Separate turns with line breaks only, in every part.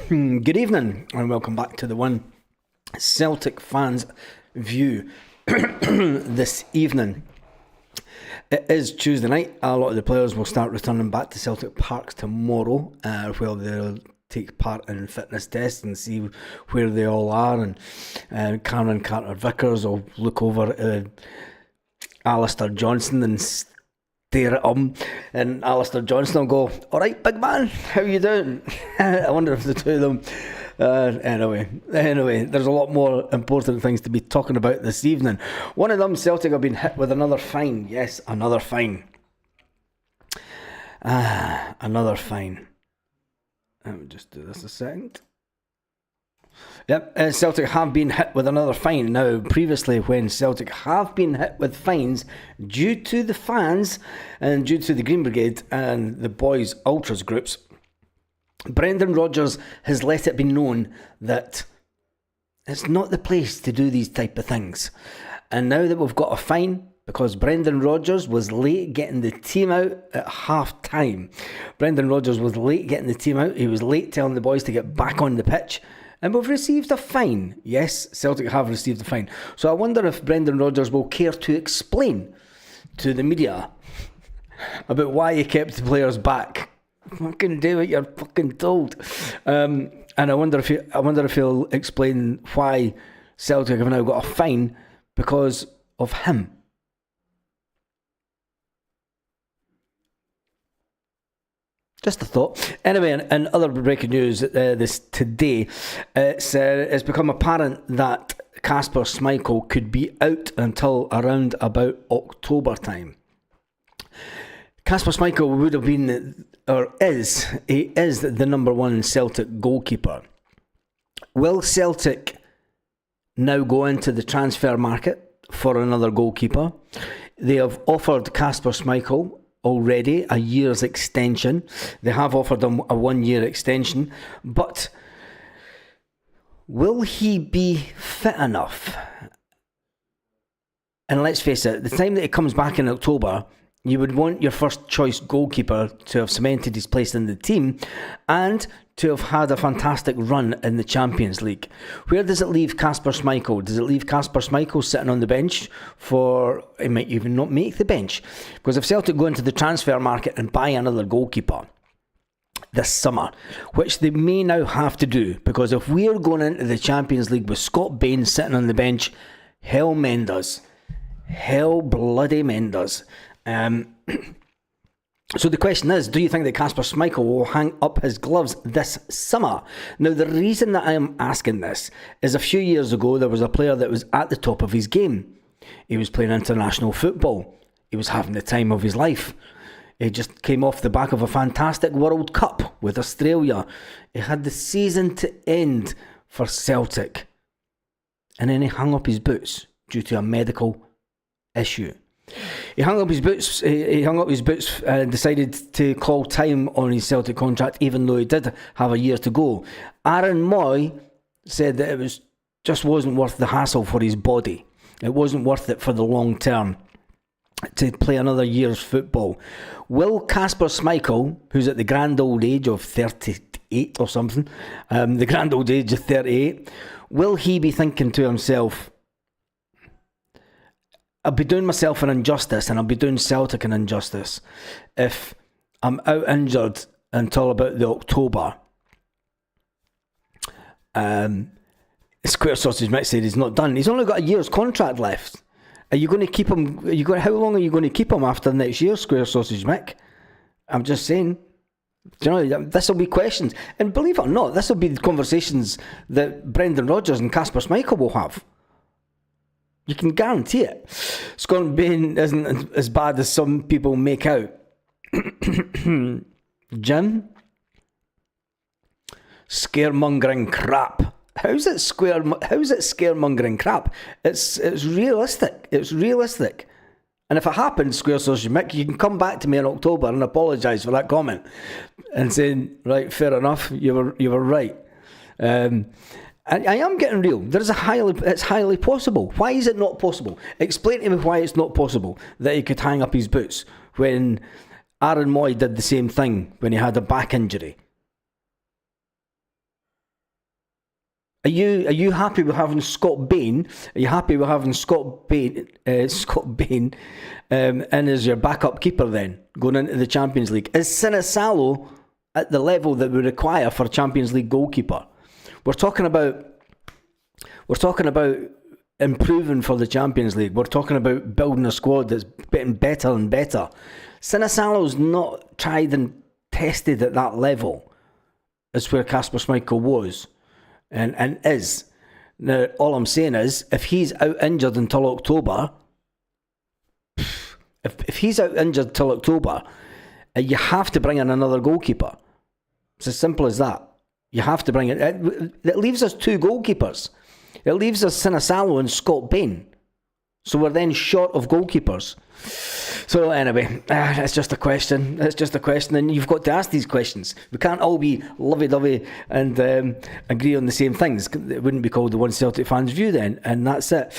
Good evening and welcome back to the One Celtic Fans View this evening. It is Tuesday night. A lot of the players will start returning back to Celtic Park tomorrow, where they'll take part in fitness tests and see where they all are. And Cameron Carter-Vickers will look over at Alistair Johnston and stare at him, and Alistair Johnston will go, "Alright, big man, how you doing?" I wonder if the two of them anyway, there's a lot more important things to be talking about this evening. One of them, Celtic have been hit with another fine. Yes, another fine. Another fine. Let me just do this a second. Yep, Celtic have been hit with another fine. Now, previously, when Celtic have been hit with fines due to the fans and due to the Green Brigade and the boys' ultras groups, Brendan Rodgers has let it be known that it's not the place to do these type of things. And now that we've got a fine, because Brendan Rodgers was late getting the team out at half time. Brendan Rodgers was late getting the team out. He was late telling the boys to get back on the pitch. And we've received a fine. Yes, Celtic have received a fine. So I wonder if Brendan Rodgers will care to explain to the media about why he kept the players back. Fucking do what you're fucking told. And I wonder if he'll explain why Celtic have now got a fine because of him. Just a thought. Anyway, and other breaking news this today, it's become apparent that Kasper Schmeichel could be out until around about October time. Kasper Schmeichel would have been, he is the number one Celtic goalkeeper. Will Celtic now go into the transfer market for another goalkeeper? They have offered Kasper Schmeichel already a year's extension. They have offered him a 1 year extension, but will he be fit enough? And let's face it, the time that he comes back in October, you would want your first choice goalkeeper to have cemented his place in the team and to have had a fantastic run in the Champions League. Where does it leave Kasper Schmeichel? Does it leave Kasper Schmeichel sitting on the bench he might even not make the bench? Because if Celtic go into the transfer market and buy another goalkeeper this summer, which they may now have to do, because if we're going into the Champions League with Scott Bain sitting on the bench, hell mend us. Hell bloody mend us. So the question is, do you think that Kasper Schmeichel will hang up his gloves this summer? Now, the reason that I am asking this is a few years ago, there was a player that was at the top of his game. He was playing international football. He was having the time of his life. He just came off the back of a fantastic World Cup with Australia. He had the season to end for Celtic. And then he hung up his boots due to a medical issue. He hung up his boots. And decided to call time on his Celtic contract, even though he did have a year to go. Aaron Moy said that it just wasn't worth the hassle for his body. It wasn't worth it for the long term to play another year's football. Will Kasper Schmeichel, who's at the grand old age of 38 or something, the grand old age of 38, will he be thinking to himself, I'll be doing myself an injustice and I'll be doing Celtic an injustice if I'm out injured until about the October? Square Sausage Mick said he's not done. He's only got a year's contract left. Are you going to keep him? How long are you going to keep him after next year, Square Sausage Mick? I'm just saying. Do you know, this will be questions. And believe it or not, this will be the conversations that Brendan Rodgers and Kasper Schmeichel will have. You can guarantee it. Scott Bain isn't as bad as some people make out. Jim? Scaremongering crap. How's it scaremongering crap? It's realistic. It's realistic. And if it happens, Square Social Mick, you can come back to me in October and apologise for that comment and saying, right, fair enough, you were right. I am getting real. It's highly possible. Why is it not possible? Explain to me why it's not possible that he could hang up his boots when Aaron Moy did the same thing when he had a back injury. Are you happy with having Scott Bain? Are you happy with having Scott Bain in as your backup keeper then, going into the Champions League? Is Sinisalo at the level that we require for a Champions League goalkeeper? We're talking about improving for the Champions League. We're talking about building a squad that's getting better and better. Sinisalo's not tried and tested at that level as where Kasper Schmeichel was and is. Now, all I'm saying is, if he's out injured until October, if he's out injured until October, you have to bring in another goalkeeper. It's as simple as that. You have to bring it. It leaves us 2 goalkeepers. It leaves us Sinisalo and Scott Bain. So we're then short of goalkeepers. So anyway, it's just a question. It's just a question, and you've got to ask these questions. We can't all be lovey-dovey and agree on the same things. It wouldn't be called the One Celtic Fans View then, and that's it.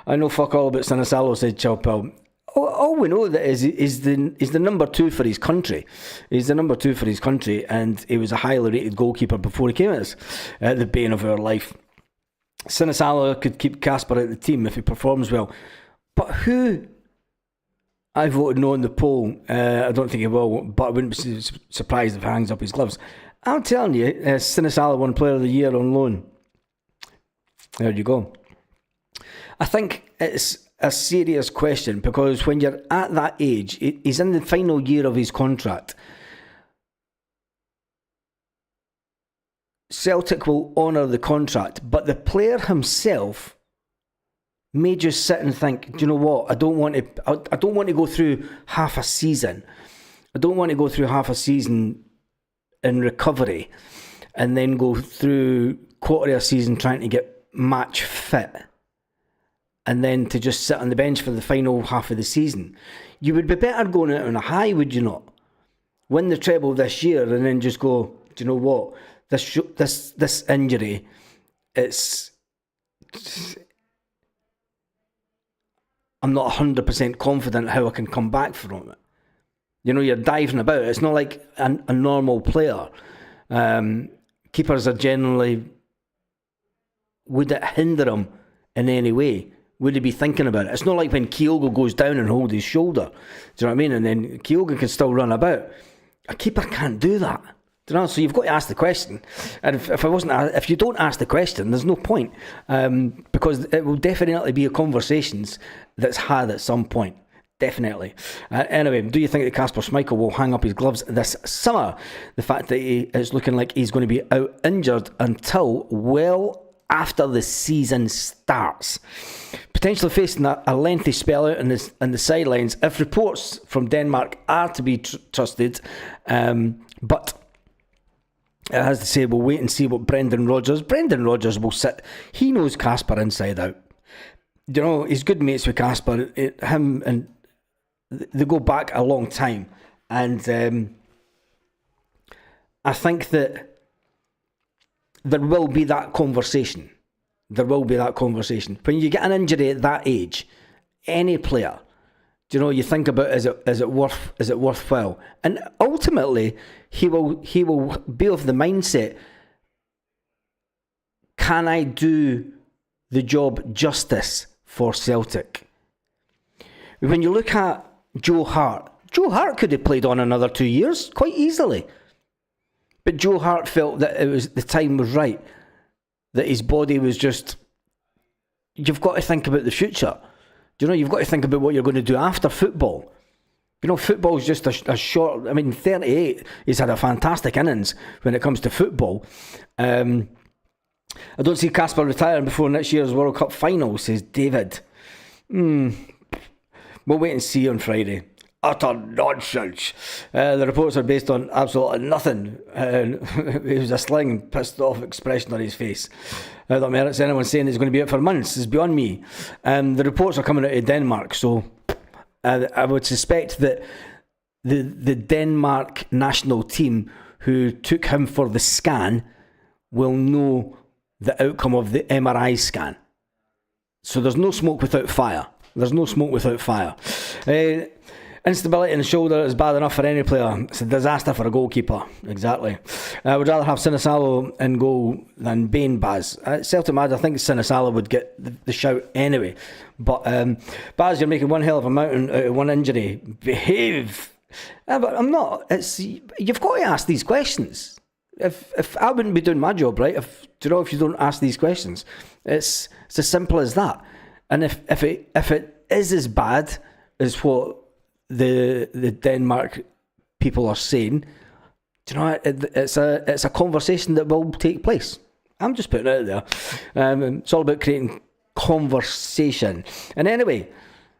I know fuck all about Sinisalo, said Chilpel. All we know that is the number 2 for his country. He's the number 2 for his country, and he was a highly rated goalkeeper before he came at us. The bane of our life. Sinisalo could keep Kasper at the team if he performs well. But who? I voted no in the poll. I don't think he will, but I wouldn't be surprised if he hangs up his gloves. I'm telling you, Sinisalo won Player of the Year on loan. There you go. I think it's a serious question because when you're at that age, he's in the final year of his contract. Celtic will honour the contract, but the player himself may just sit and think, do you know what? I don't want to go through half a season. I don't want to go through half a season in recovery and then go through quarter of a season trying to get match fit and then to just sit on the bench for the final half of the season. You would be better going out on a high, would you not? Win the treble this year and then just go, do you know what? This injury, I'm not 100% confident how I can come back from it. You know, you're diving about. It's not like a normal player. Keepers are generally... Would it hinder him in any way? Would he be thinking about it? It's not like when Kyogo goes down and holds his shoulder. Do you know what I mean? And then Kyogo can still run about. A keeper can't do that. Do you know? So you've got to ask the question. And if you don't ask the question, there's no point. Because it will definitely be a conversations that's had at some point. Definitely. Anyway, do you think that Kasper Schmeichel will hang up his gloves this summer? The fact that he is looking like he's going to be out injured until well after the season starts. Potentially facing a lengthy spell out in the sidelines if reports from Denmark are to be trusted. But it has to say, we'll wait and see what Brendan Rodgers will sit. He knows Kasper inside out. You know, he's good mates with Kasper. Him and they go back a long time. And I think that there will be that conversation. There will be that conversation. When you get an injury at that age, any player, do you know, you think about is it worthwhile? And ultimately, he will be of the mindset, can I do the job justice for Celtic? When you look at Joe Hart could have played on another 2 years quite easily. But Joe Hart felt that the time was right, that his body was just... You've got to think about the future. Do you know, you've got to think about what you're going to do after football. You know, football is just a short... 38, he's had a fantastic innings when it comes to football. I don't see Kasper retiring before next year's World Cup final, says David. We'll wait and see on Friday. Utter nonsense. The reports are based on absolutely nothing. It was a slang, pissed off expression on his face. That merits anyone saying he's going to be out for months is beyond me. The reports are coming out of Denmark, so I would suspect that the Denmark national team who took him for the scan will know the outcome of the MRI scan. So there's no smoke without fire. Instability in the shoulder is bad enough for any player. It's a disaster for a goalkeeper. Exactly. I would rather have Sinisalo in goal than Bain, Baz. Celtic mad, I think Sinisalo would get the shout anyway. But Baz, you're making one hell of a mountain out of one injury. Behave. But I'm not. You've got to ask these questions. If I wouldn't be doing my job, right? If you don't ask these questions, it's as simple as that. And if it is as bad as what the Denmark people are saying, do you know, it's a conversation that will take place. I'm just putting it out there. It's all about creating conversation. And anyway,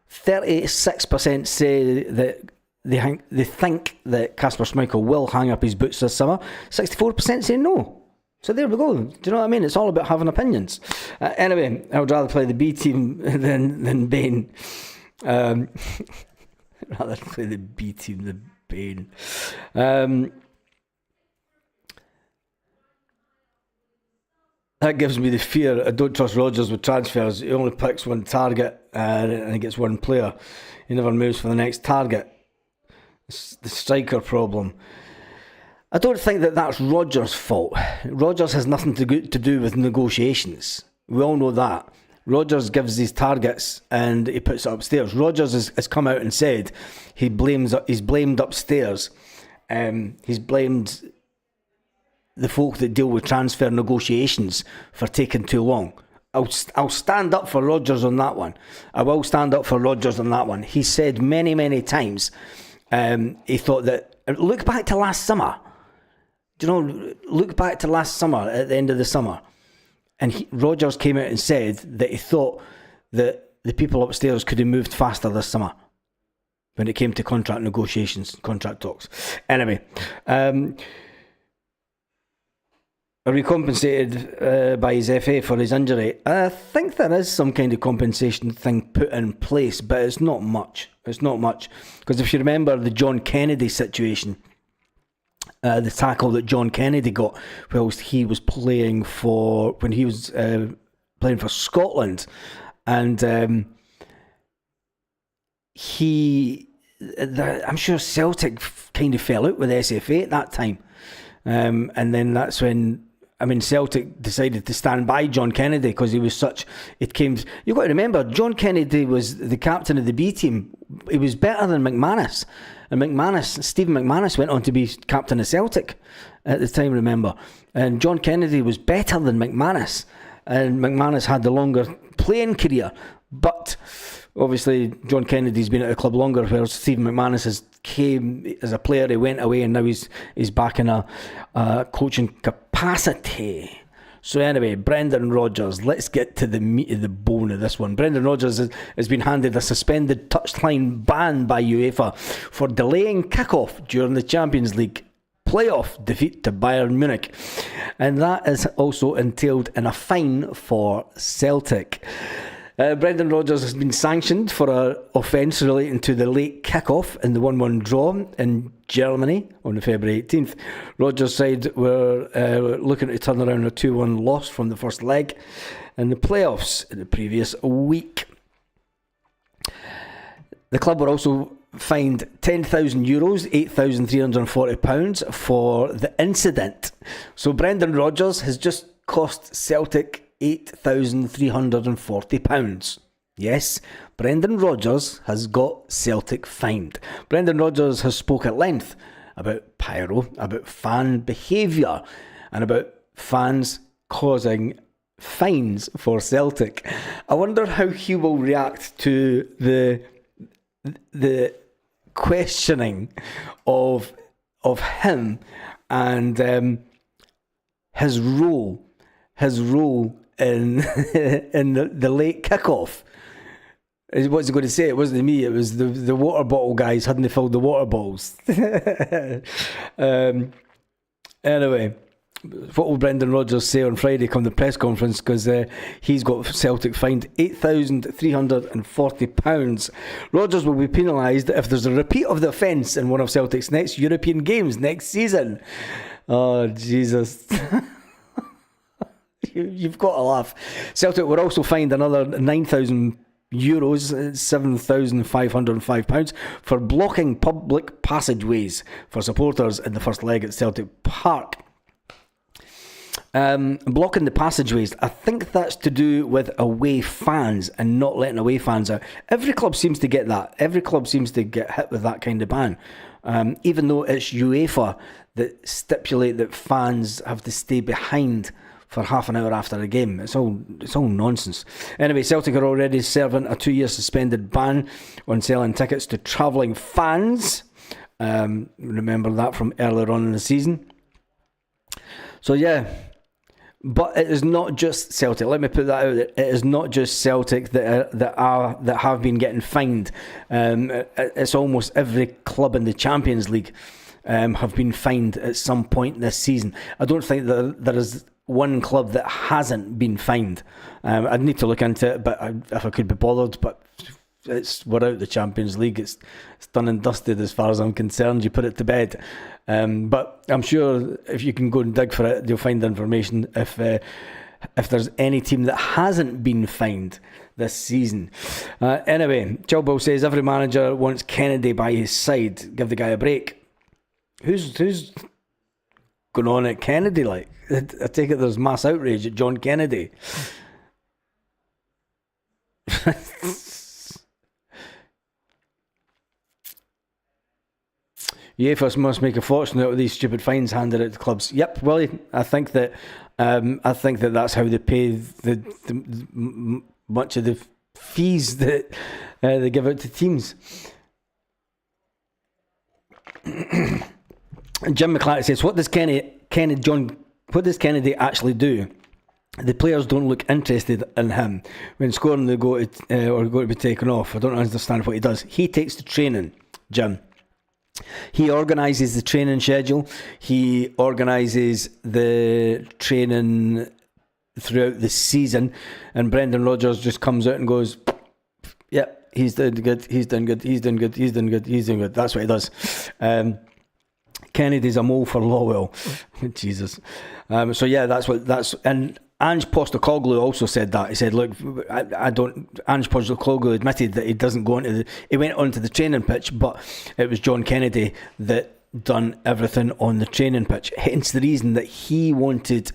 36% say that they think that Kasper Schmeichel will hang up his boots this summer. 64% say no. So there we go. Do you know what I mean? It's all about having opinions. Anyway, I would rather play the B team than Bain. Rather play the B team than Bain. That gives me the fear. I don't trust Rodgers with transfers. He only picks one target and he gets one player. He never moves for the next target. It's the striker problem. I don't think that's Rodgers' fault. Rodgers has nothing to do with negotiations. We all know that. Rodgers gives these targets and he puts it upstairs. Rodgers has come out and said he's blamed upstairs. He's blamed the folk that deal with transfer negotiations for taking too long. I'll stand up for Rodgers on that one. I will stand up for Rodgers on that one. He said many, many times he thought that... Look back to last summer. Do you know, look back to last summer, at the end of the summer. And Rodgers came out and said that he thought that the people upstairs could have moved faster this summer when it came to contract negotiations, contract talks. Anyway, are we compensated by his FA for his injury? I think there is some kind of compensation thing put in place, but it's not much. It's not much. Because if you remember the John Kennedy situation, the tackle that John Kennedy got whilst he was playing for Scotland, and I'm sure Celtic kind of fell out with SFA at that time, and then that's when Celtic decided to stand by John Kennedy because he was such. You've got to remember, John Kennedy was the captain of the B team. He was better than McManus. And Stephen McManus went on to be captain of Celtic at the time, remember. And John Kennedy was better than McManus. And McManus had the longer playing career. But obviously, John Kennedy's been at the club longer, whereas Stephen McManus came as a player, he went away, and now he's back in a coaching capacity. So anyway, Brendan Rodgers, let's get to the meat of the bone of this one. Brendan Rodgers has been handed a suspended touchline ban by UEFA for delaying kickoff during the Champions League playoff defeat to Bayern Munich. And that is also entailed in a fine for Celtic. Brendan Rodgers has been sanctioned for an offence relating to the late kick-off in the 1-1 draw in Germany on February 18th. Rodgers' side were looking to turn around a 2-1 loss from the first leg in the playoffs in the previous week. The club were also fined €10,000, £8,340 for the incident. So Brendan Rodgers has just cost Celtic £8,340. Yes, Brendan Rodgers has got Celtic fined. Brendan Rodgers has spoke at length about pyro, about fan behaviour, and about fans causing fines for Celtic. I wonder how he will react to the questioning of him and his role in the late kickoff. What's he going to say? It wasn't me, it was the water bottle guys hadn't filled the water bottles. Anyway, what will Brendan Rodgers say on Friday come the press conference? Because he's got Celtic fined £8,340. Rodgers will be penalised if there's a repeat of the offence in one of Celtic's next European games next season. Oh, Jesus. You've got to laugh. Celtic were also fined another €9,000 euros, £7,505, for blocking public passageways for supporters in the first leg at Celtic Park. Blocking the passageways, I think that's to do with away fans and not letting away fans out. Every club seems to get that. Every club seems to get hit with that kind of ban. Even though it's UEFA that stipulate that fans have to stay behind for half an hour after a game. It's all nonsense. Anyway, Celtic are already serving a 2-year suspended ban on selling tickets to travelling fans. Remember that from earlier on in the season. So yeah, but it is not just Celtic. Let me put that out there. It is not just Celtic that have been getting fined. It's almost every club in the Champions League have been fined at some point this season. I don't think that there is one club that hasn't been fined. I'd need to look into it, but if I could be bothered. But we're out the Champions League. It's done and dusted as far as I'm concerned. You put it to bed. But I'm sure if you can go and dig for it, you'll find information if there's any team that hasn't been fined this season. Anyway, Chilwell says every manager wants Kennedy by his side. Give the guy a break. Who's going on at Kennedy like? I take it there's mass outrage at John Kennedy. UEFA must make a fortune out of these stupid fines handed out to clubs. Yep, Willie. I think that that's how they pay the much of the fees that they give out to teams. Jim McClarty says, "What does Kennedy actually do? The players don't look interested in him when scoring the goal or going to be taken off. I don't understand what he does. He takes the training, Jim." He organises the training schedule. He organises the training throughout the season. And Brendan Rodgers just comes out and goes, "Yep, he's doing good, he's doing good, he's doing good, he's doing good, he's doing good." That's what he does. Kennedy's a mole for Lowell. Jesus. So yeah, and Ange Postecoglou also said that. He said, "Look, Ange Postecoglou admitted that he doesn't go he went onto the training pitch, but it was John Kennedy that done everything on the training pitch. Hence the reason that he wanted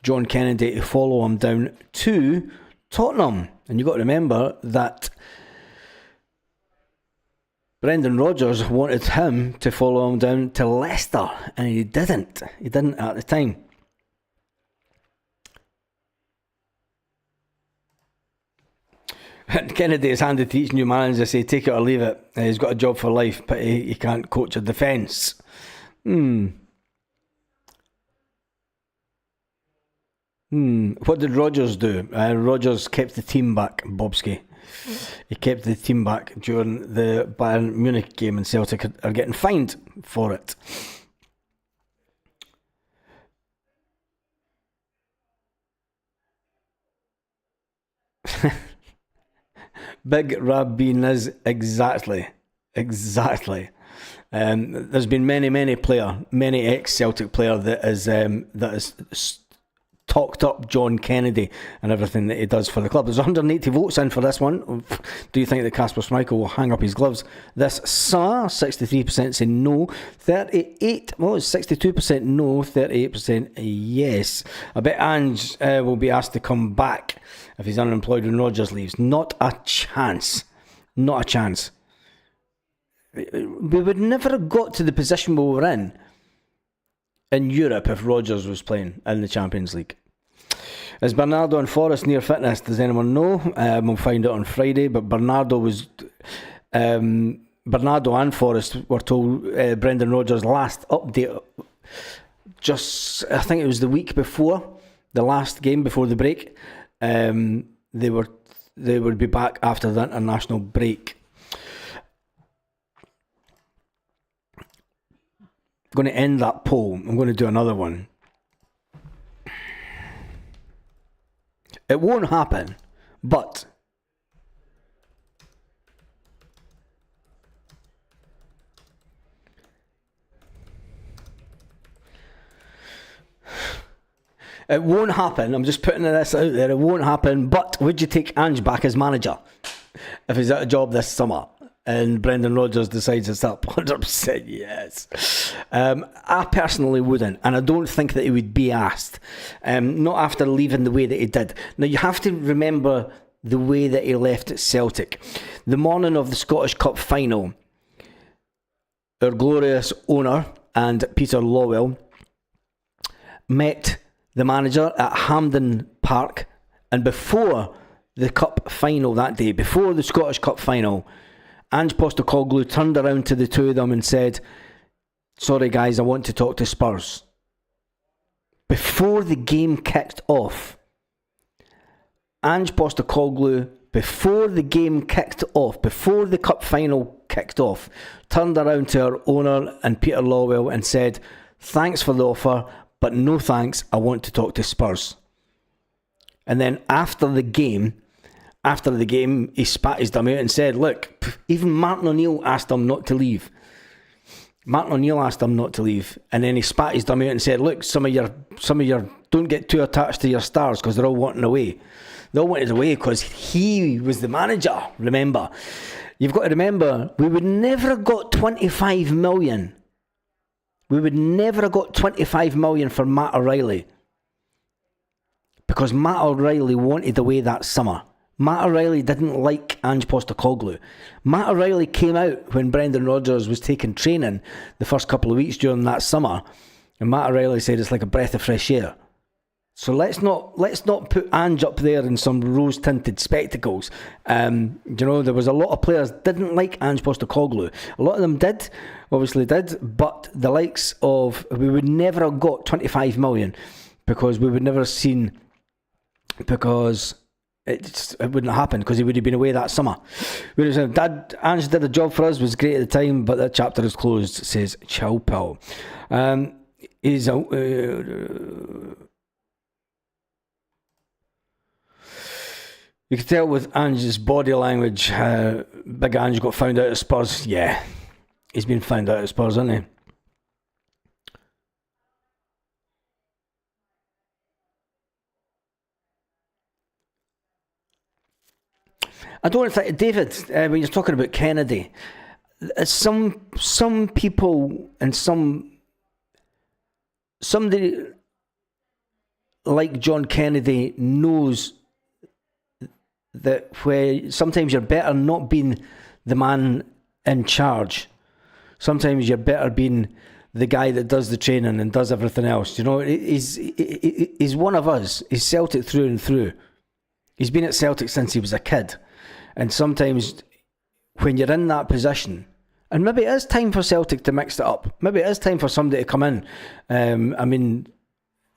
John Kennedy to follow him down to Tottenham. And you've got to remember that Brendan Rodgers wanted him to follow him down to Leicester, and he didn't. He didn't at the time. Kennedy is handed to each new manager, say take it or leave it. He's got a job for life, but he can't coach a defence. What did Rodgers do? Rodgers kept the team back, Bobski. He kept the team back during the Bayern Munich game, and Celtic are getting fined for it. Big Rabinez, exactly. There's been many ex-Celtic player that is talked up John Kennedy and everything that he does for the club. There's 180 votes in for this one. Do you think that Kasper Schmeichel will hang up his gloves this summer? 63% say no, 62% no, 38% yes. I bet Ange will be asked to come back if he's unemployed when Rodgers leaves. Not a chance. Not a chance. We would never have got to the position we were in Europe if Rodgers was playing in the Champions League. Is Bernardo and Forrest near fitness? Does anyone know? We'll find out on Friday. But Bernardo and Forrest were told Brendan Rodgers' last update. I think it was the week before the last game before the break. They would be back after the international break. I'm going to end that poll. I'm going to do another one. It won't happen, but it won't happen. I'm just putting this out there. It won't happen, but would you take Ange back as manager? if he's at a job this summer and Brendan Rodgers decides to start, 100% yes. I personally wouldn't, and I don't think that he would be asked. Not after leaving the way that he did. Now, you have to remember the way that he left at Celtic. The morning of the Scottish Cup final, our glorious owner and Peter Lawwell met the manager at Hampden Park, and before the cup final that day, before the Scottish Cup final, Ange Postecoglou turned around to the two of them and said, "Sorry guys, I want to talk to Spurs." Before the game kicked off, Ange Postecoglou, before the game kicked off, before the cup final kicked off, turned around to our owner and Peter Lawwell and said, "Thanks for the offer, but no thanks, I want to talk to Spurs." And then after the game, he spat his dumb out and said, "Look, even Martin O'Neill asked him not to leave. And then he spat his dumb out and said, "Look, some of your, don't get too attached to your stars because they're all wanting away." They all wanted away because he was the manager, remember. You've got to remember, we would never have got 25 million. We would never have got 25 million for Matt O'Reilly. Because Matt O'Reilly wanted away that summer. Matt O'Reilly didn't like Ange Postecoglou. Matt O'Reilly came out when Brendan Rodgers was taking training the first couple of weeks during that summer, and Matt O'Reilly said it's like a breath of fresh air. So let's not put Ange up there in some rose-tinted spectacles. There was a lot of players didn't like Ange Postecoglou. A lot of them did, obviously did, but the likes of, we would never have got 25 million because we would never have seen, because it wouldn't happen because he would have been away that summer. Ange did a job for us, was great at the time, but that chapter is closed, says Chow Pal. You can tell with Ange's body language, Big Ange got found out at Spurs. Yeah, he's been found out at Spurs, hasn't he? I don't think, David, when you're talking about Kennedy, some people and somebody like John Kennedy knows that where sometimes you're better not being the man in charge. Sometimes you're better being the guy that does the training and does everything else. He's one of us. He's Celtic through and through. He's been at Celtic since he was a kid. And sometimes when you're in that position, and maybe it is time for Celtic to mix it up. Maybe it is time for somebody to come in.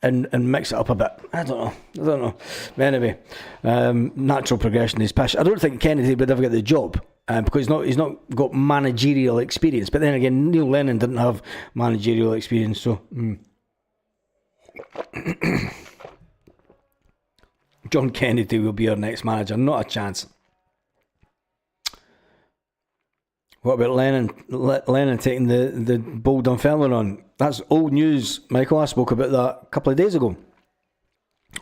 And mix it up a bit. I don't know. But anyway, natural progression is passion. I don't think Kennedy would ever get the job because he's not got managerial experience. But then again, Neil Lennon didn't have managerial experience, so. John Kennedy will be our next manager. Not a chance. What about Lennon? Lennon taking the bold Dunfermline on? That's old news, Michael. I spoke about that a couple of days ago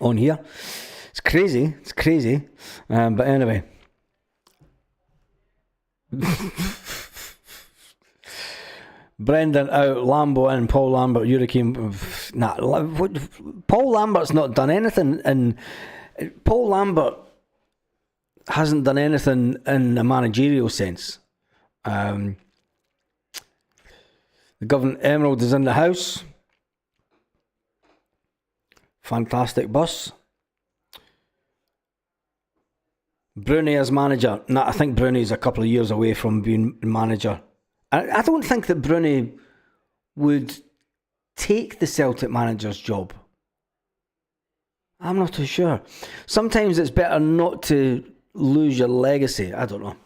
on here. It's crazy. But anyway. Brendan out, Lambo in, Paul Lambert, Hurricane. Paul Lambert's not done anything, and Paul Lambert hasn't done anything in a managerial sense. The Governor Emerald is in the house. Fantastic bus. Bruni as manager. Nah, I think Bruni's a couple of years away from being manager. I don't think that Bruni would take the Celtic manager's job. I'm not too sure. Sometimes it's better not to lose your legacy. I don't know.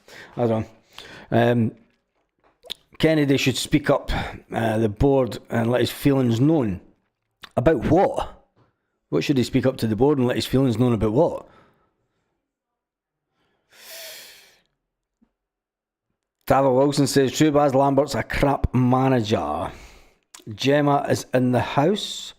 Kennedy should speak up the board and let his feelings known. About what? What should he speak up to the board and let his feelings known about what? Davor Wilson says, true, Baz Lambert's a crap manager. Gemma is in the house.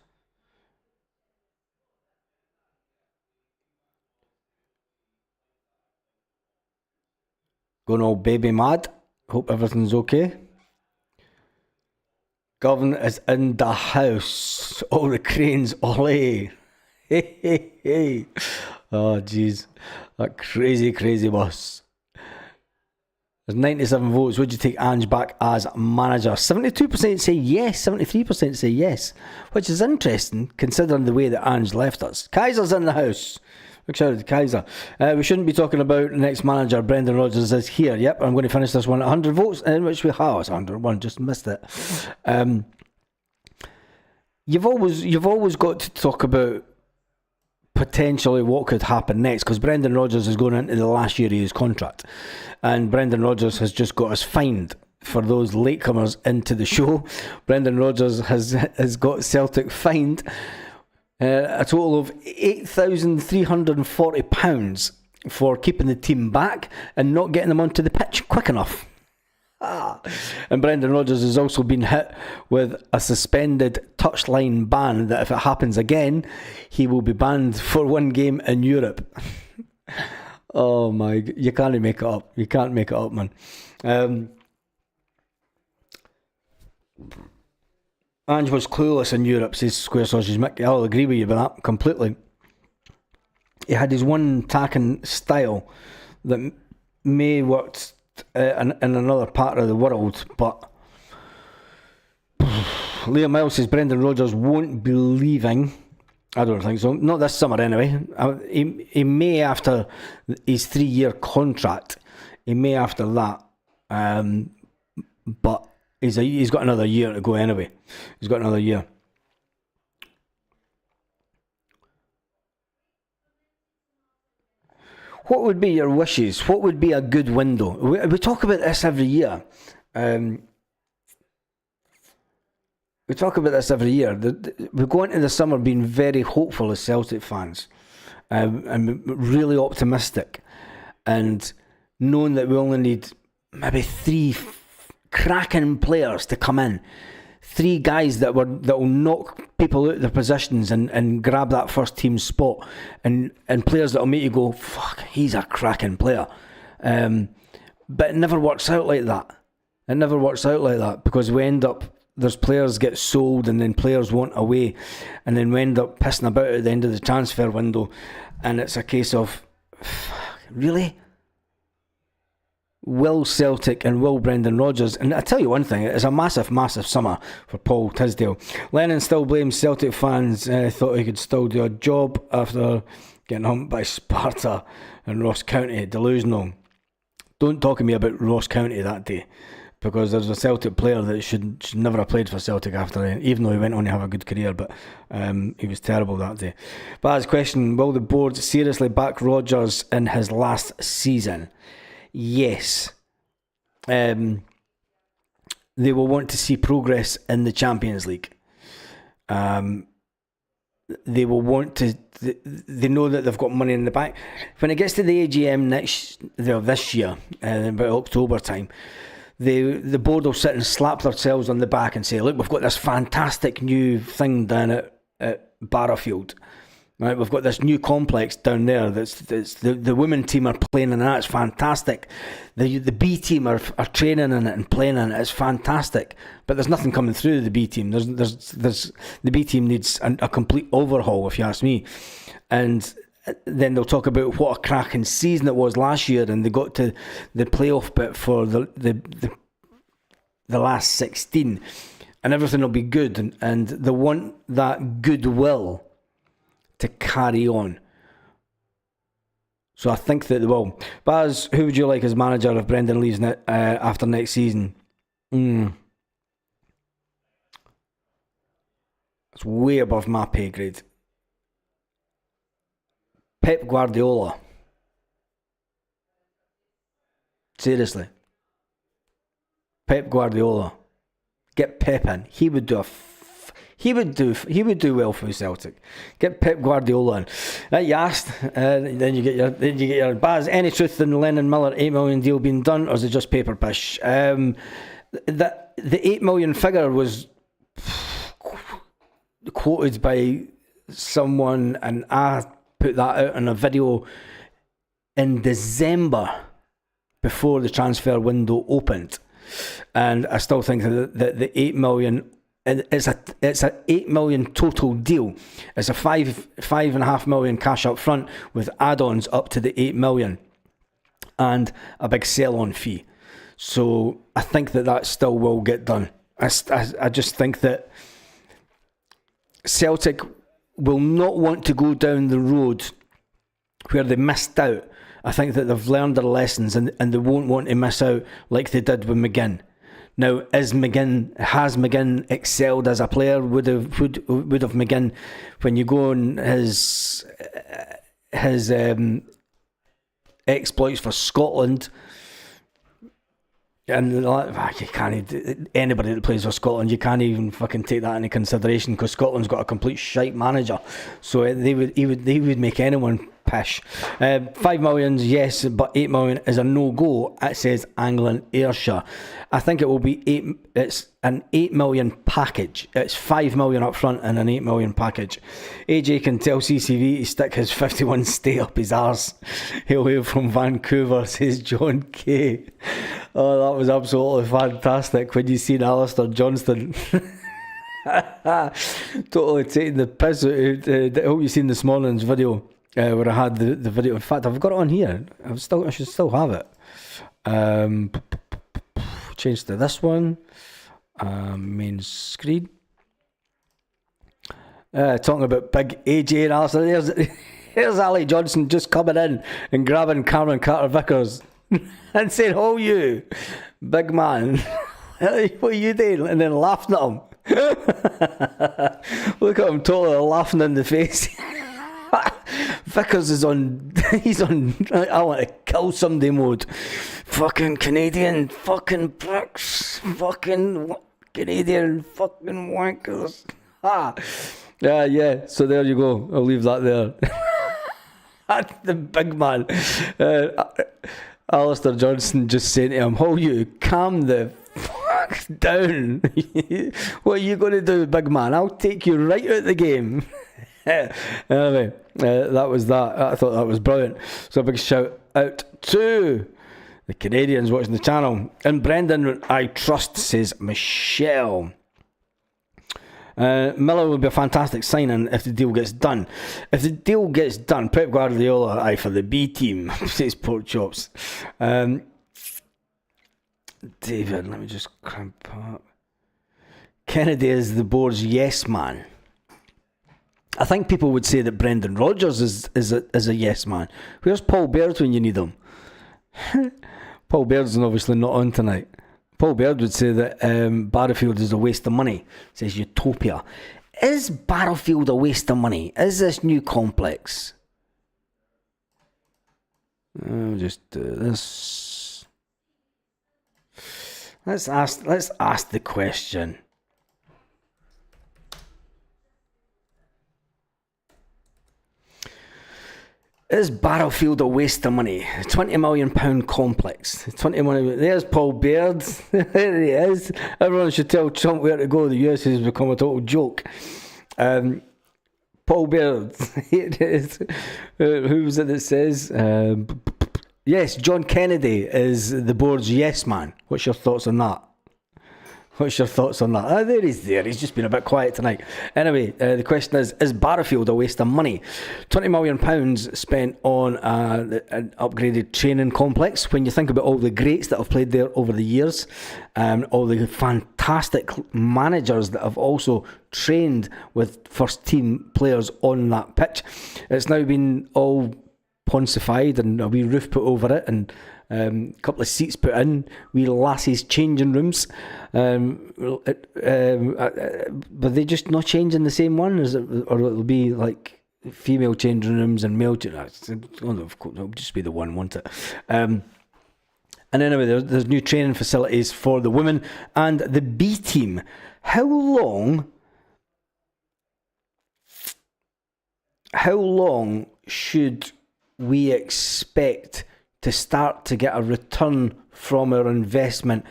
Going all baby mad. Hope everything's okay. Govan is in the house. All the cranes, ole. Hey, hey, hey. Oh, jeez. That crazy boss. There's 97 votes. Would you take Ange back as manager? 72% say yes, 73% say yes. Which is interesting, considering the way that Ange left us. Kaiser's in the house. Big shout out to Kaiser. We shouldn't be talking about the next manager. Brendan Rodgers is here. Yep, I'm going to finish this one at 100 votes, in which we have. It's 101, just missed it. You've always got to talk about potentially what could happen next, because Brendan Rodgers is going into the last year of his contract, and Brendan Rodgers has just got us fined. For those latecomers into the show, Brendan Rodgers has got Celtic fined a total of £8,340 for keeping the team back and not getting them onto the pitch quick enough. And Brendan Rodgers has also been hit with a suspended touchline ban that if it happens again, he will be banned for one game in Europe. Oh my, you can't make it up. You can't make it up, man. Ange was clueless in Europe, says Square Sausage Mick. I'll agree with you about that completely. He had his one attacking style that may work in another part of the world, but Liam Miles says Brendan Rodgers won't be leaving. I don't think so. Not this summer anyway. He may after his 3-year contract. He may after that. But he's got another year to go anyway. He's got another year. What would be your wishes? What would be a good window? We talk about this every year. We talk about this every year. We go into the summer being very hopeful as Celtic fans, and really optimistic, and knowing that we only need maybe 3 cracking players to come in. 3 guys that will knock people out of their positions and grab that first team spot, and players that will make you go, fuck, he's a cracking player. But it never works out like that. It never works out like that, because we end up, there's players get sold and then players want away, and then we end up pissing about at the end of the transfer window, and it's a case of, really? Will Celtic and will Brendan Rodgers? And I tell you one thing, it's a massive summer for Paul Tisdale. Lennon still blames Celtic fans, thought he could still do a job after getting humped by Sparta and Ross County. Delusional. Don't talk to me about Ross County that day, because there's a Celtic player that should never have played for Celtic after, even though he went on to have a good career, but he was terrible that day. But as question, will the board seriously back Rodgers in his last season? Yes. They will want to see progress in the Champions League. They will want to. They know that they've got money in the bank. When it gets to the AGM this year, about October time, the board will sit and slap themselves on the back and say, "Look, we've got this fantastic new thing down at Barrowfield. Right, we've got this new complex down there. That's the women team are playing in that. It's fantastic. The B team are training in it and playing in it. It's fantastic. But there's nothing coming through the B team. There's the B team needs a complete overhaul, if you ask me. And then they'll talk about what a cracking season it was last year, and they got to the playoff bit for the last 16, and everything will be good. And they want that goodwill to carry on. So I think that they will. Baz, who would you like as manager if Brendan leaves after next season? It's way above my pay grade. Pep Guardiola. Seriously. Pep Guardiola. Get Pep in. He would do He would do well for Celtic. Get Pep Guardiola in. You asked, then you get your Baz. Any truth in the Lennon Miller $8 million deal being done, or is it just paper pish? The $8 million figure was quoted by someone, and I put that out in a video in December before the transfer window opened. And I still think that the 8 million, it's a 8 million total deal. It's a 5.5 million cash up front with add-ons up to the 8 million and a big sell-on fee. So I think that still will get done. I just think that Celtic will not want to go down the road where they missed out. I think that they've learned their lessons and they won't want to miss out like they did with McGinn. Now, has McGinn excelled as a player? Would have McGinn, when you go on his exploits for Scotland, and you can't, anybody that plays for Scotland, you can't even fucking take that into consideration because Scotland's got a complete shite manager. So he would make anyone pish. 5 million, yes, but 8 million is a no-go. It says Anglin Ayrshire. I think it will be it's an 8 million package. It's 5 million up front and an 8 million package. AJ can tell CCV to stick his 51 stay up his arse. He'll hail from Vancouver, says John K. Oh, that was absolutely fantastic when you seen Alistair Johnston. Totally taking the piss out. I hope you've seen this morning's video where I had the video. In fact, I've got it on here. I should still have it. Change to this one. Main screen. Talking about big AJ and Alistair. Here's Ali Johnson just coming in and grabbing Cameron Carter-Vickers and saying, "Oh, you big man, what are you doing?" And then laughing at him. Look at him, totally laughing in the face. Vickers is on. He's on. I want to kill somebody mode. Fucking Canadian, fucking pricks, fucking Canadian, fucking wankers. Yeah. So there you go. I'll leave that there. That's the big man. Alistair Johnson just saying to him, "Oh, you calm the fuck down. What are you going to do, big man? I'll take you right out of the game." Anyway, that was that. I thought that was brilliant. So a big shout out to the Canadians watching the channel. And Brendan, I trust, says Michelle. Miller will be a fantastic signing if the deal gets done. If the deal gets done, Pep Guardiola, aye for the B team, says Pork Chops. David, let me just cramp up. Kennedy is the board's yes man. I think people would say that Brendan Rodgers is a yes man. Where's Paul Baird when you need him? Paul Baird's obviously not on tonight. Paul Baird would say that Barrowfield is a waste of money, says Utopia. Is Barrowfield a waste of money? Is this new complex? I'll just do this. Let's ask the question. Is Barrowfield a waste of money? £20 million complex. 20 million. There's Paul Baird. There he is. Everyone should tell Trump where to go. The US has become a total joke. Paul Baird. Here it is. Who was it that says? Yes, John Kennedy is the board's yes man. What's your thoughts on that? There he's there. He's just been a bit quiet tonight. Anyway, the question is Barrowfield a waste of money? £20 million spent on an upgraded training complex. When you think about all the greats that have played there over the years, all the fantastic managers that have also trained with first team players on that pitch, it's now been all poncified and a wee roof put over it and a couple of seats put in, wee lassies changing rooms. But they just not changing the same one, or it'll be like female changing rooms and male changing rooms. It'll just be the one, won't it? And anyway, there's new training facilities for the women and the B team. How long should we expect to start to get a return from our investment?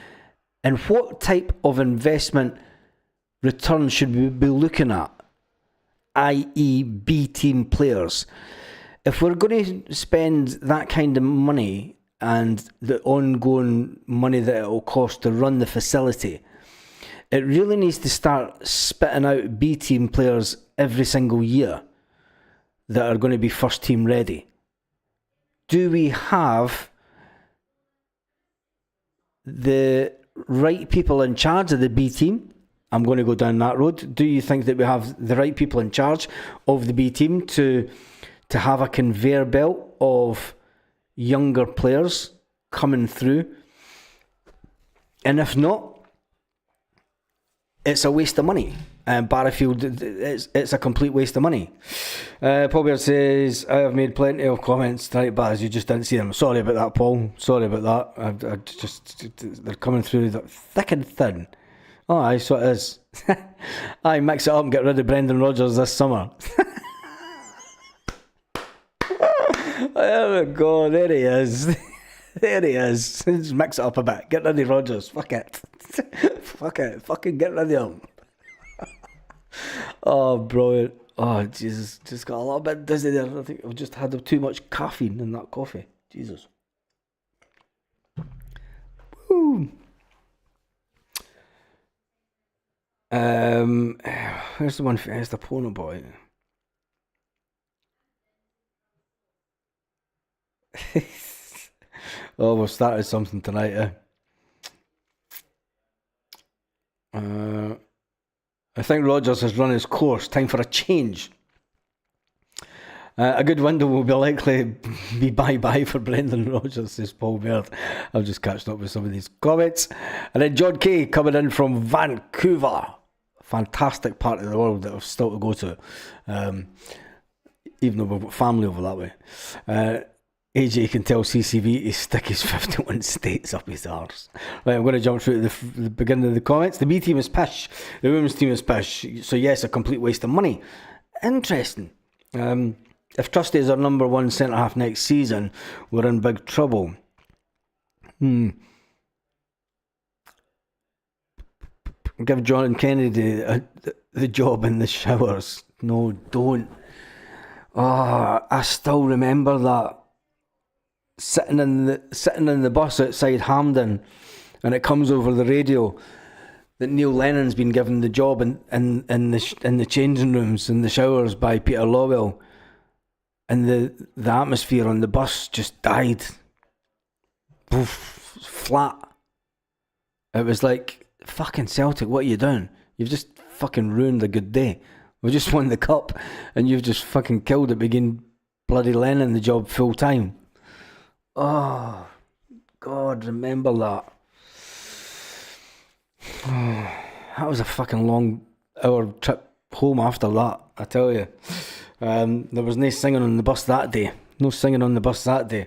And what type of investment return should we be looking at? I.e. B team players. If we're going to spend that kind of money and the ongoing money that it will cost to run the facility, it really needs to start spitting out B team players every single year that are going to be first team ready. Do we have the right people in charge of the B team? I'm going to go down that road. Do you think that we have the right people in charge of the B team to have a conveyor belt of younger players coming through? And if not, it's a waste of money. Barrowfield, it's a complete waste of money. Paul Beard says, I have made plenty of comments tonight, Baz, you just didn't see them. Sorry about that, Paul. Sorry about that. They're coming through thick and thin. Oh, aye, so it is. I mix it up and get rid of Brendan Rodgers this summer. Oh my God, there he is. There he is. Just mix it up a bit. Get rid of Rodgers. Fuck it. Fuck it. Fucking get rid of him. Oh, brilliant. Oh, Jesus. Just got a little bit dizzy there. I think I've just had too much caffeine in that coffee. Jesus. Woo. Where's the one? Where's the Pono boy? Oh, we've started something tonight, I think Rodgers has run his course. Time for a change. A good window will be likely be bye-bye for Brendan Rodgers, says Paul Baird. I'm just catching up with some of these comments. And then John Kay coming in from Vancouver. Fantastic part of the world that I've still to go to. Even though we've got family over that way. AJ can tell CCV to stick his 51 states up his arse. Right, I'm going to jump through to the beginning of the comments. The B team is pish. The women's team is pish. So yes, a complete waste of money. Interesting. If Trusty is our number one centre-half next season, we're in big trouble. Give John Kennedy the job in the showers. No, don't. Oh, I still remember that. Sitting in the bus outside Hampden, and it comes over the radio that Neil Lennon's been given the job in the changing rooms, in the showers, by Peter Lawwell, and the atmosphere on the bus just died. Poof, flat. It was like, fucking Celtic, what are you doing? You've just fucking ruined a good day. We just won the cup, and you've just fucking killed it by giving bloody Lennon the job full time. Oh, God, remember that. Oh, that was a fucking long hour trip home after that, I tell you. There was no singing on the bus that day. No singing on the bus that day.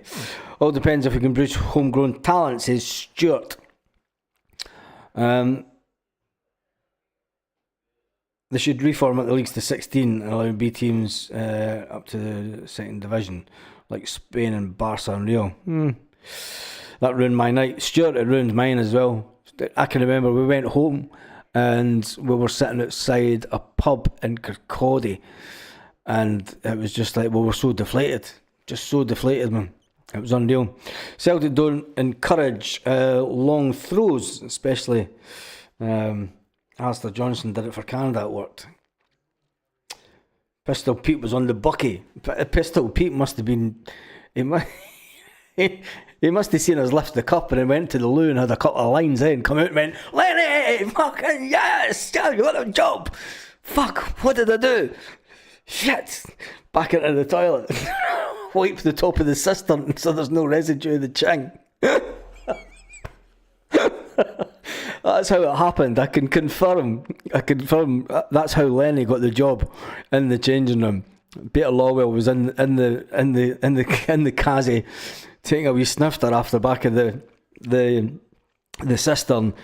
All depends if we can produce homegrown talent, says Stuart. They should reformat the leagues to 16 and allow B teams up to the second division, like Spain and Barca and Real. That ruined my night. Stuart, it ruined mine as well. I can remember we went home and we were sitting outside a pub in Kirkcaldy, and it was just like, we were so deflated. Just so deflated, man. It was unreal. Celtic don't encourage long throws, especially Alistair Johnson did it for Canada, it worked. Pistol Pete was on the bucky. Pistol Pete must have been... He must have seen us lift the cup and then went to the loo and had a couple of lines in, come out and went, Lenny, fucking yes, you got a job. Fuck, what did I do? Shit. Back into the toilet. Wipe the top of the cistern so there's no residue of the ching. That's how it happened. I can confirm that's how Lenny got the job in the changing room. Peter Lawwell was in the Kazi taking a wee snifter off the back of the cistern,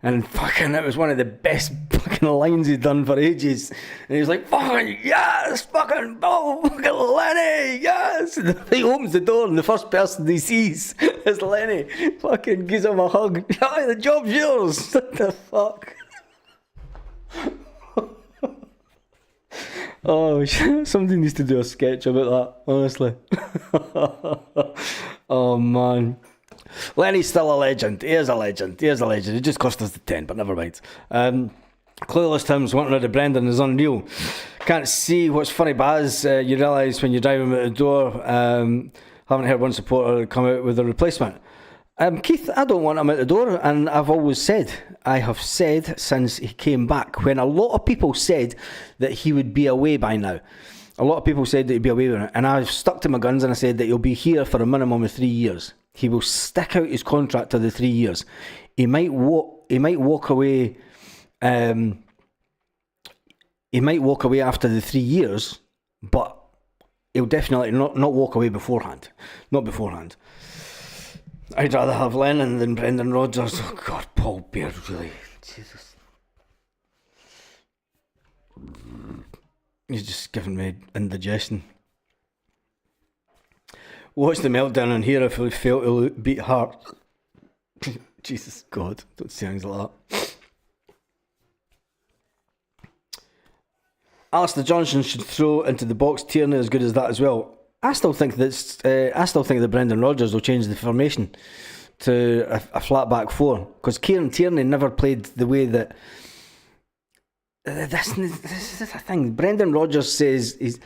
and fucking it was one of the best fucking lines he'd done for ages. And he was like, fucking yes, fucking oh, fucking Lenny, yes. And he opens the door and the first person he sees is Lenny. Fucking gives him a hug. Oh, the job's yours. What the fuck? Oh, somebody needs to do a sketch about that, honestly. Oh man. Lenny's still a legend. He is a legend. It just cost us the 10, but never mind. Clueless Tim's wanting rid of Brendan is unreal. Can't see what's funny, but as you realise when you drive him out the door, haven't heard one supporter come out with a replacement. Keith, I don't want him out the door, and I have said since he came back, when a lot of people said that he would be away by now. A lot of people said that he'd be away by now, and I've stuck to my guns and I said that he'll be here for a minimum of 3 years. He will stick out his contract to the 3 years. He might walk away. He might walk away after the 3 years, but he'll definitely not walk away beforehand. Not beforehand. I'd rather have Lennon than Brendan Rodgers. Oh God, Paul Beard, really. Jesus. He's just giving me indigestion. Watch the meltdown on here if we fail to beat Hart. Jesus God, don't say things like that. Alistair Johnson should throw into the box. Tierney as good as that as well. I still think that Brendan Rodgers will change the formation to a flat back four, because Kieran Tierney never played the way that. This is the thing. Brendan Rodgers says is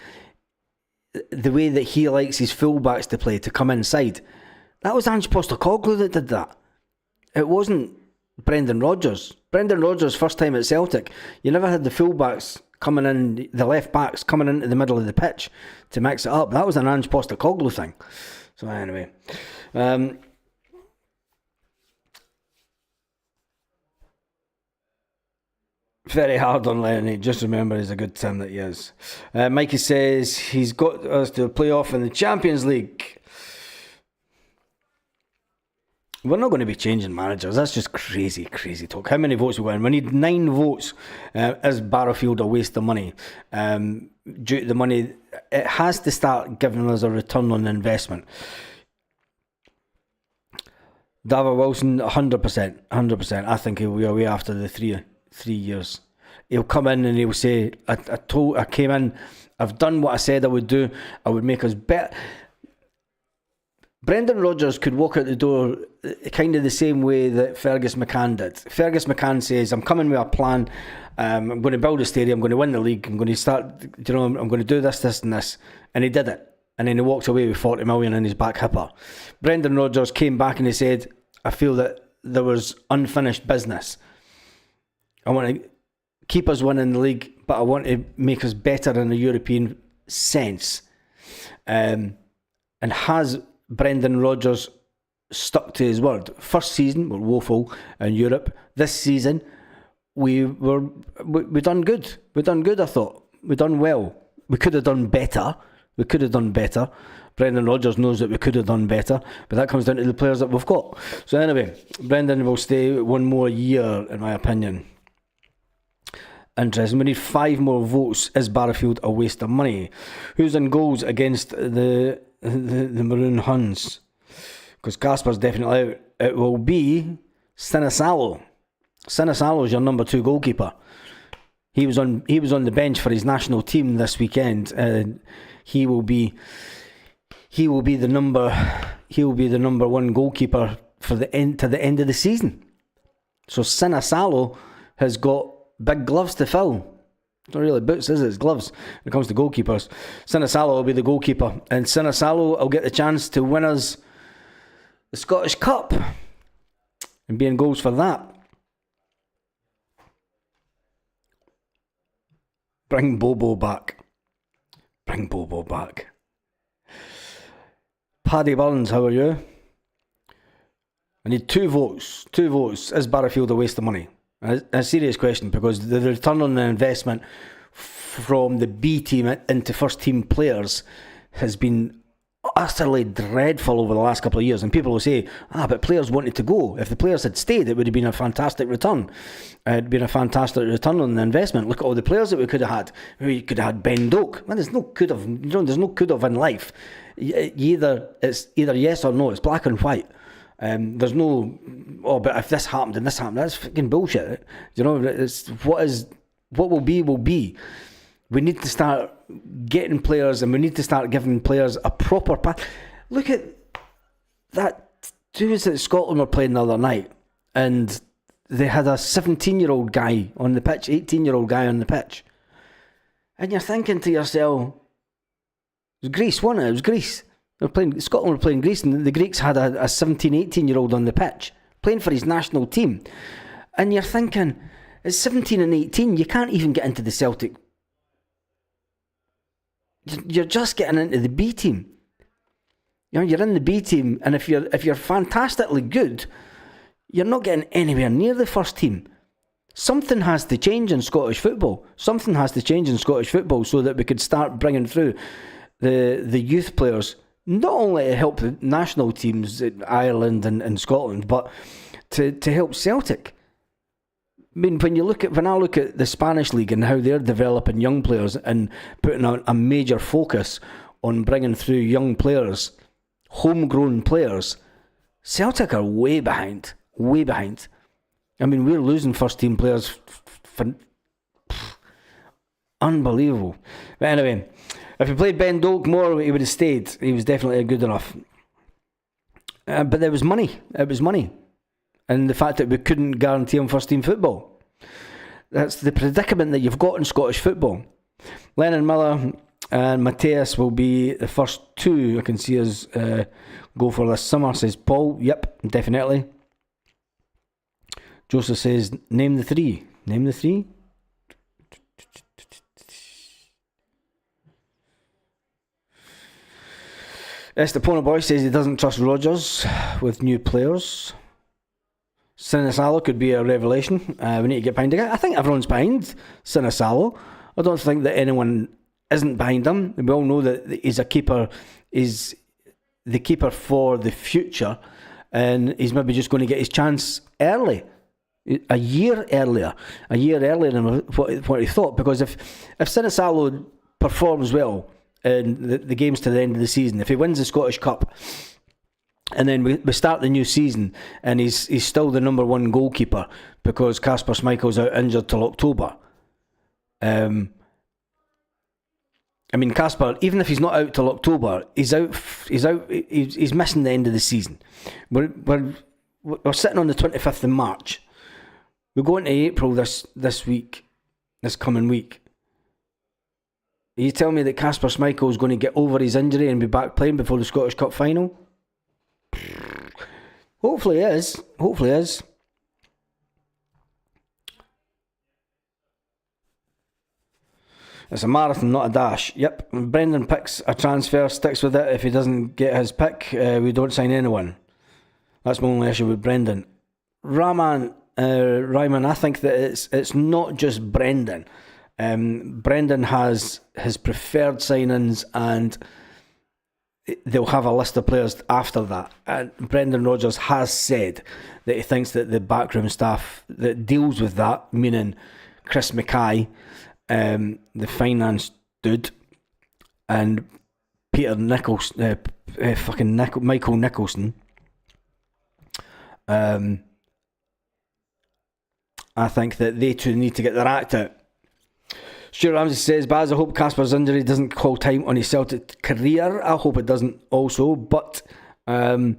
the way that he likes his fullbacks to play, to come inside. That was Ange Postecoglou that did that. It wasn't Brendan Rodgers. Brendan Rodgers' first time at Celtic, you never had the fullbacks coming in, the left backs coming into the middle of the pitch to mix it up. That was an Ange Postecoglou thing. So anyway, very hard on Lenny. Just remember, he's a good team that he is. Mikey says he's got us to a playoff in the Champions League. We're not going to be changing managers. That's just crazy talk. How many votes we win? We need 9 votes. Is Barrowfield a waste of money? Due to the money, it has to start giving us a return on investment. Davor Wilson, 100%. I think he'll be away after the 3 years. He'll come in and he'll say, I came in, I've done what I said I would do. I would make us better. Brendan Rodgers could walk out the door kind of the same way that Fergus McCann did. Fergus McCann says, I'm coming with a plan. I'm going to build a stadium. I'm going to win the league. I'm going to start, I'm going to do this and this. And he did it. And then he walked away with 40 million in his back hipper. Brendan Rodgers came back and he said, I feel that there was unfinished business. I want to keep us winning the league, but I want to make us better in a European sense. And has Brendan Rodgers stuck to his word? First season, we're woeful in Europe. This season, we done good. We done good, I thought. We done well. We could have done better. Brendan Rodgers knows that we could have done better, but that comes down to the players that we've got. So anyway, Brendan will stay one more year, in my opinion. Interesting. We need 5 more votes. Is Barrowfield a waste of money? Who's in goals against the Maroon Huns? Because Casper's definitely out. It will be Sinisalo. Sinisalo is your number 2 goalkeeper. He was on the bench for his national team this weekend. He will be the number 1 goalkeeper for the end of the season. So Sinisalo has got big gloves to fill. It's not really boots, is it? It's gloves when it comes to goalkeepers. Sinisalo will be the goalkeeper, and Sinisalo will get the chance to win us the Scottish Cup and be in goals for that. Bring Bobo back. Paddy Burns, how are you? I need 2 votes. Is Barrowfield a waste of money? A serious question, because the return on the investment from the B team into first team players has been utterly dreadful over the last couple of years. And people will say, but players wanted to go. If the players had stayed, it would have been a fantastic return. It'd been a fantastic return on the investment. Look at all the players that we could have had. We could have had Ben Doak. Man, there's no could have. There's no could have in life. It's either yes or no. It's black and white. There's no, but if this happened and this happened, that's fucking bullshit. It's what will be. We need to start getting players, and we need to start giving players a proper path. Look at that who was it Scotland were playing the other night, and they had a 17-year-old guy on the pitch, 18-year-old guy on the pitch, and you're thinking to yourself, it was Greece, wasn't it? It was Greece. Scotland were playing Greece, and the Greeks had a 17, 18-year-old on the pitch playing for his national team, and you're thinking, at 17 and 18, you can't even get into the Celtic. You're just getting into the B team. You know, you're in the B team, and if you're fantastically good, you're not getting anywhere near the first team. Something has to change in Scottish football. Something has to change in Scottish football so that we could start bringing through the youth players, not only to help the national teams in Ireland and Scotland, but to help Celtic. I mean, when I look at the Spanish league and how they're developing young players and putting a major focus on bringing through young players, homegrown players, Celtic are way behind. Way behind. I mean, we're losing first team players unbelievable. But anyway, if he played Ben Doak more, he would have stayed. He was definitely good enough. But there was money. It was money. And the fact that we couldn't guarantee him first team football. That's the predicament that you've got in Scottish football. Lennon Miller and Mateus will be the first two I can see us go for this summer, says Paul. Yep, definitely. Joseph says, name the three. Name the three? Estepona Boy says he doesn't trust Rodgers with new players. Sinisalo could be a revelation. We need to get behind the guy. I think everyone's behind Sinisalo. I don't think that anyone isn't behind him. We all know that he's a keeper, is the keeper for the future, and he's maybe just going to get his chance early. A year earlier than what he thought, because if Sinisalo performs well in the games to the end of the season, if he wins the Scottish Cup, and then we start the new season and he's still the number one goalkeeper because Kasper Schmeichel's out injured till October. I mean, Kasper, even if he's not out till October, he's missing the end of the season. We're sitting on the 25th of March. We're going to April this coming week. Are you telling me that Kasper Schmeichel is going to get over his injury and be back playing before the Scottish Cup final? Hopefully he is. It's a marathon, not a dash. Yep. If Brendan picks a transfer, sticks with it. If he doesn't get his pick, we don't sign anyone. That's my only issue with Brendan. Ryman, I think that it's not just Brendan. Brendan has his preferred signings, and they'll have a list of players after that. And Brendan Rodgers has said that he thinks that the backroom staff that deals with that, meaning Chris Mackay, the finance dude, and Peter Nichols, Michael Nicholson, I think that they two need to get their act out. Stuart Ramsey says, Baz, I hope Kasper's injury doesn't call time on his Celtic career. I hope it doesn't also, but I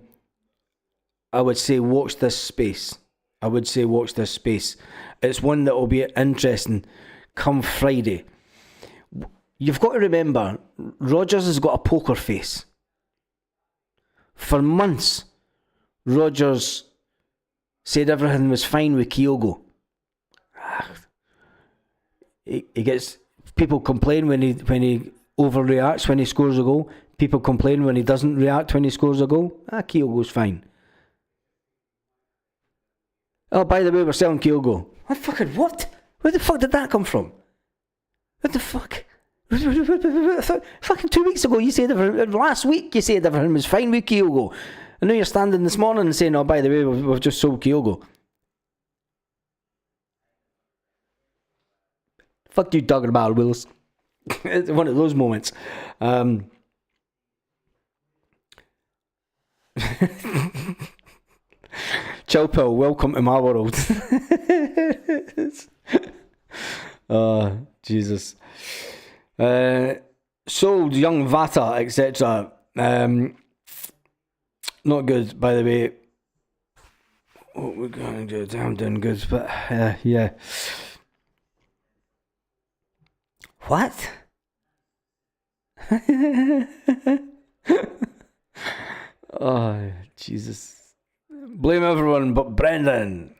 would say watch this space. It's one that will be interesting come Friday. You've got to remember, Rodgers has got a poker face. For months, Rodgers said everything was fine with Kyogo. He gets people complain when he overreacts when he scores a goal. People complain when he doesn't react when he scores a goal. Kyogo's fine. Oh, by the way, we're selling Kyogo. What? Where the fuck did that come from? What the fuck? Fucking 2 weeks ago you said last week you said everything was fine with Kyogo. I know you're standing this morning and saying, oh, by the way, we've just sold Kyogo. Fuck you talking about, Willis. It's one of those moments. Chilpel, welcome to my world. Oh, Jesus. Sold young Vata, etc. Not good, by the way. what we're going to do. I'm doing good, but yeah. What? Oh, Jesus. Blame everyone but Brendan.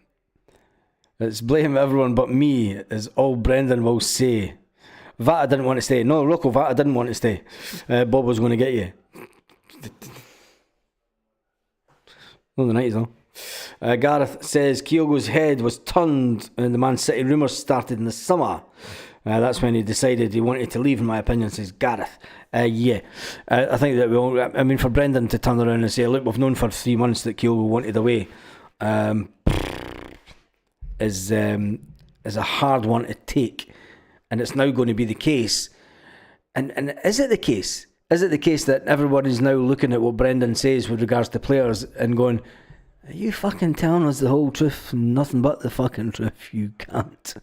It's blame everyone but me, is all Brendan will say. Vata didn't want to stay. No, Rocco, Vata didn't want to stay. Bob was going to get you. No, the 90s though. Gareth says Kyogo's head was turned and the Man City rumours started in the summer. That's when he decided he wanted to leave, in my opinion, says Gareth. Yeah. I think that for Brendan to turn around and say, look, we've known for 3 months that Kyogo wanted away, is a hard one to take. And it's now going to be the case. And is it the case? Is it the case that everybody's now looking at what Brendan says with regards to players and going, are you fucking telling us the whole truth and nothing but the fucking truth? You can't.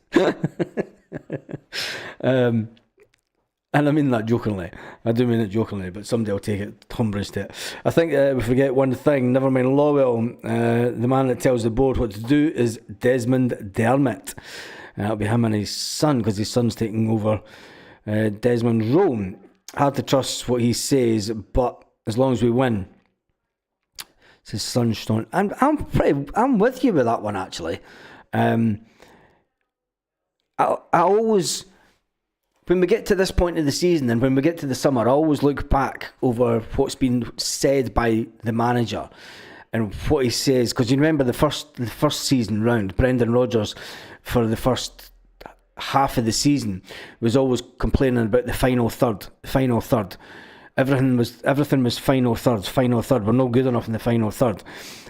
And I mean that jokingly. I do mean it jokingly, but somebody will take it umbrage to it. I think we forget one thing. Never mind Lawwell. The man that tells the board what to do is Desmond Dermott. It'll be him and his son, because his son's taking over Desmond's role. Hard to trust what he says, but as long as we win, says Sunstone. I'm with you with that one, actually. I always, when we get to this point of the season and when we get to the summer, I always look back over what's been said by the manager and what he says, because you remember the first season round, Brendan Rodgers, for the first half of the season, was always complaining about the final third. Everything was final third. We're not good enough in the final third.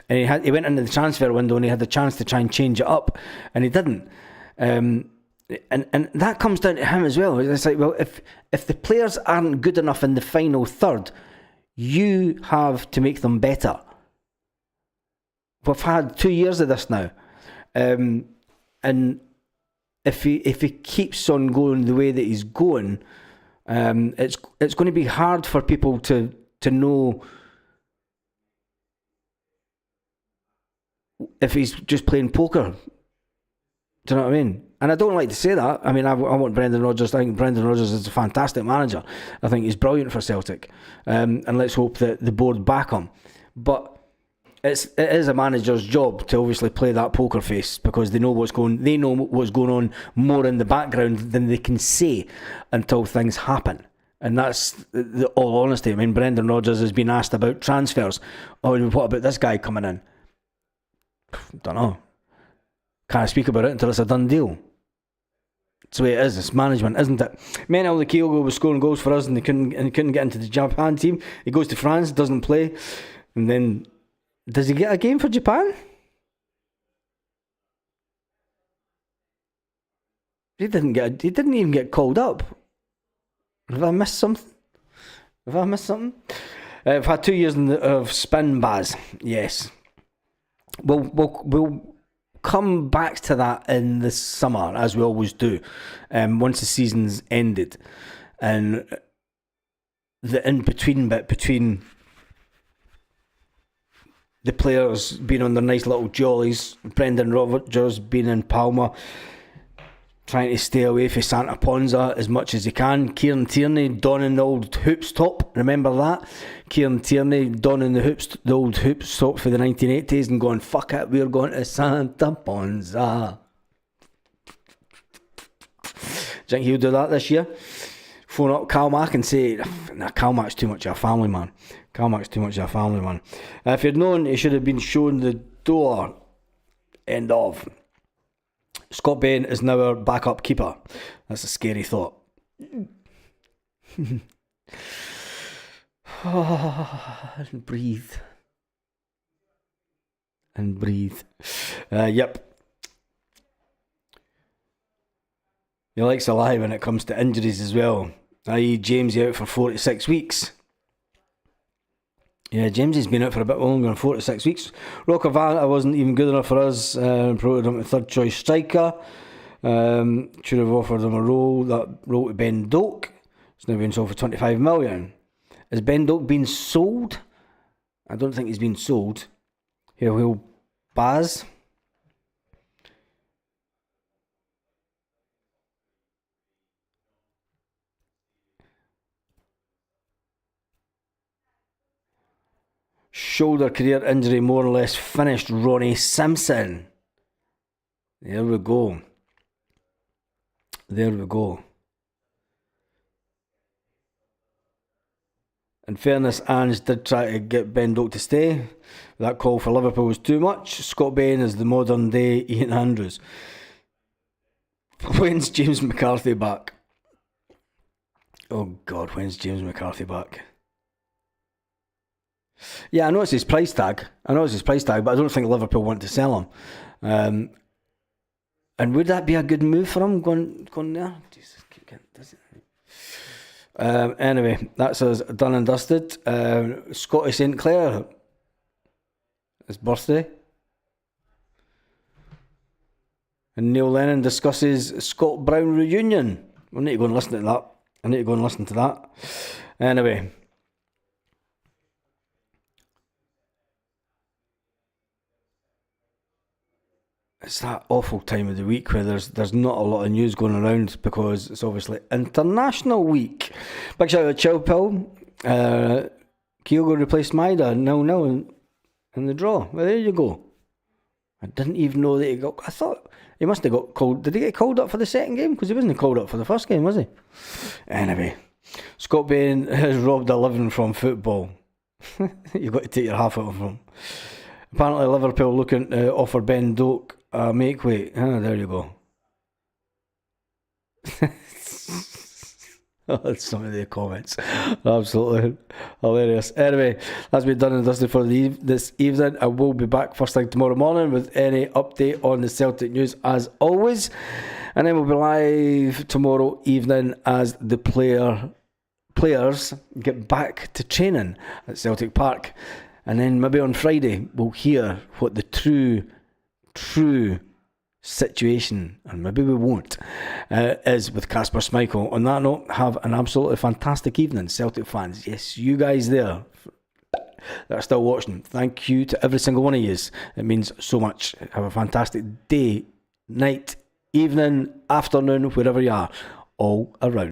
And he went into the transfer window and he had the chance to try and change it up, and he didn't. And that comes down to him as well. It's like, well, if the players aren't good enough in the final third, you have to make them better. We've had 2 years of this now. And if he keeps on going the way that he's going, it's going to be hard for people to know if he's just playing poker. Do you know what I mean? And I don't like to say that. I mean, I want Brendan Rodgers. I think Brendan Rodgers is a fantastic manager. I think he's brilliant for Celtic. And let's hope that the board back him. But it is a manager's job to obviously play that poker face, because they know what's going on more in the background than they can say until things happen. And that's the all honesty. I mean, Brendan Rodgers has been asked about transfers. Oh, what about this guy coming in? Don't know. Can't speak about it until it's a done deal. That's the way it is. It's management, isn't it? Menel the Kyogo was scoring goals for us and he couldn't get into the Japan team. He goes to France, doesn't play, and then does he get a game for Japan? He didn't even get called up. Have I missed something? I've had 2 years of spin Baz. Yes. We'll come back to that in the summer, as we always do, once the season's ended, and the in-between bit between the players being on their nice little jollies, Brendan Rodgers being in Palma, trying to stay away from Santa Ponza as much as he can. Kieran Tierney donning the old hoops top. Remember that? Kieran Tierney donning the old hoops top for the 1980s and going, fuck it, we're going to Santa Ponza. Do you think he'll do that this year? Phone up Calmac and say, nah, Calmac's too much of a family man. If you'd known, he should have been shown the door. End of. Scott Bain is now our backup keeper. That's a scary thought. And breathe. Yep. He likes a lie when it comes to injuries as well. I.e. James out for 4 to 6 weeks. Yeah, James has been out for a bit longer than 4 to 6 weeks. Roccavanta wasn't even good enough for us. Promoted him to third choice striker. Should have offered him a role to Ben Doak. It's now been sold for 25 million. Has Ben Doak been sold? I don't think he's been sold. Here, Baz. shoulder career injury more or less finished Ronnie Simpson. There we go. There we go. In fairness, Ange did try to get Ben Doak to stay. That call for Liverpool was too much. Scott Bain is the modern day Ian Andrews. When's James McCarthy back? Oh God, when's James McCarthy back? Yeah, I know it's his price tag. But I don't think Liverpool want to sell him. And would that be a good move for him going there? Jesus, keep getting dizzy. Anyway, that's us done and dusted. Scotty St. Clair, his birthday. And Neil Lennon discusses Scott Brown reunion. I need to go and listen to that. Anyway. It's that awful time of the week where there's not a lot of news going around because it's obviously International Week. Big shout out to Chilpill. Kyogo replaced Maida 0-0 in the draw. Well, there you go. I didn't even know that he got... I thought he must have got called... Did he get called up for the second game? Because he wasn't called up for the first game, was he? Anyway. Scott Bain has robbed a living from football. You've got to take your half out of him. Apparently Liverpool looking to offer Ben Doak a make weight. Ah, there you go. Oh, that's some of the comments. Absolutely hilarious. Anyway, that's been done and dusted for this evening. I will be back first thing tomorrow morning with any update on the Celtic news as always. And then we'll be live tomorrow evening as the players get back to training at Celtic Park. And then maybe on Friday we'll hear what the true situation, and maybe we won't, is with Kasper Schmeichel. On that note, have an absolutely fantastic evening, Celtic fans. Yes, you guys there that are still watching, thank you to every single one of you. It means so much. Have a fantastic day, night, evening, afternoon, wherever you are, all around.